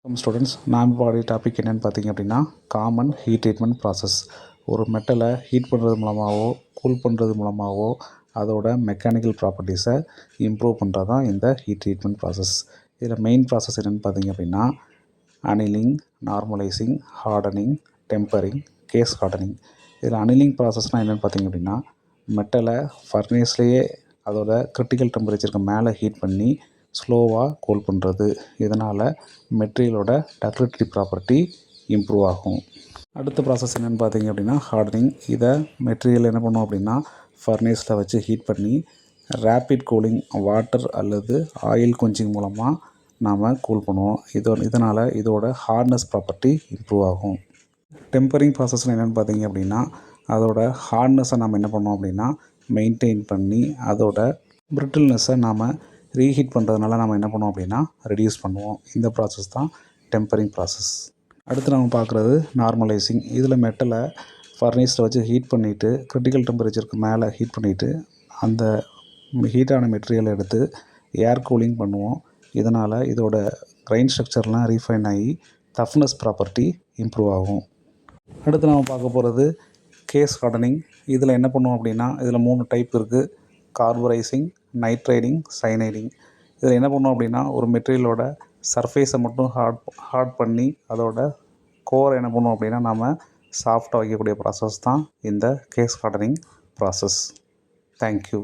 Students நாம் பாடி topic என்னென்னு பார்த்தீங்க அப்படின்னா காமன் ஹீட் ட்ரீட்மெண்ட் ப்ராசஸ். ஒரு மெட்டலை ஹீட் பண்ணுறது மூலமாகவோ கூல் பண்ணுறது மூலமாகவோ அதோட மெக்கானிக்கல் ப்ராப்பர்ட்டிஸை இம்ப்ரூவ் பண்ணுறது தான் இந்த ஹீட் ட்ரீட்மெண்ட் ப்ராசஸ். இதில் மெயின் ப்ராசஸ் என்னென்னு பார்த்தீங்க அப்படின்னா annealing, normalising, hardening, tempering, case hardening. இதில் அனிலிங் ப்ராசஸ்னால் என்னென்னு பார்த்தீங்க அப்படின்னா மெட்டலை ஃபர்னேஸ்லேயே அதோட கிரிட்டிக்கல் டெம்பரேச்சருக்கு மேலே ஹீட் பண்ணி ஸ்லோவாக கூல் பண்ணுறது. இதனால் மெட்டீரியலோட டக்டிலிட்டி ப்ராப்பர்ட்டி இம்ப்ரூவ் ஆகும். அடுத்த ப்ராசஸ் என்னென்னு பார்த்தீங்க அப்படின்னா ஹார்டனிங். இதை மெட்டீரியல் என்ன பண்ணுவோம் அப்படின்னா ஃபர்னேஸில் வச்சு ஹீட் பண்ணி ரேப்பிட் கூலிங் வாட்டர் அல்லது ஆயில் குஞ்சிங் மூலமாக நாம் கூல் பண்ணுவோம். இதனால் இதோட ஹார்ட்னஸ் ப்ராப்பர்ட்டி இம்ப்ரூவ் ஆகும். டெம்பரிங் ப்ராசஸில் என்னென்னு பார்த்தீங்க அப்படின்னா அதோட ஹார்ட்னஸை நாம் என்ன பண்ணுவோம் அப்படின்னா மெயின்டைன் பண்ணி அதோட பிரிட்டில்னஸை நாம் ரீஹீட் பண்ணுறதுனால நம்ம என்ன பண்ணுவோம் அப்படின்னா ரெடியூஸ் பண்ணுவோம். இந்த ப்ராசஸ் தான் டெம்பரிங் ப்ராசஸ். அடுத்து நம்ம பார்க்குறது நார்மலைசிங். இதில் மெட்டலை ஃபர்னேஸில் வச்சு ஹீட் பண்ணிவிட்டு கிரிட்டிக்கல் டெம்பரேச்சருக்கு மேலே ஹீட் பண்ணிவிட்டு அந்த ஹீட்டான மெட்டீரியலை எடுத்து ஏர் கூலிங் பண்ணுவோம். இதனால் இதோட கிரைன் ஸ்ட்ரக்சர்லாம் ரீஃபைன் ஆகி டஃப்னஸ் ப்ராப்பர்ட்டி இம்ப்ரூவ் ஆகும். அடுத்து நம்ம பார்க்க போகிறது கேஸ் ஹார்டனிங். இதில் என்ன பண்ணுவோம் அப்படின்னா இதில் 3 டைப் இருக்குது: கார்பரைசிங், நைட்ரைடிங், சைனைடிங். இதில் என்ன பண்ணுவோம் அப்படின்னா ஒரு மெட்டீரியலோட சர்ஃபேஸை மட்டும் ஹார்ட் பண்ணி அதோட கோரை என்ன பண்ணுவோம் அப்படின்னா நாம் சாஃப்டாக வைக்கக்கூடிய ப்ராசஸ் தான் இந்த கேஸ் ஹார்டனிங் ப்ராசஸ். தேங்க்யூ.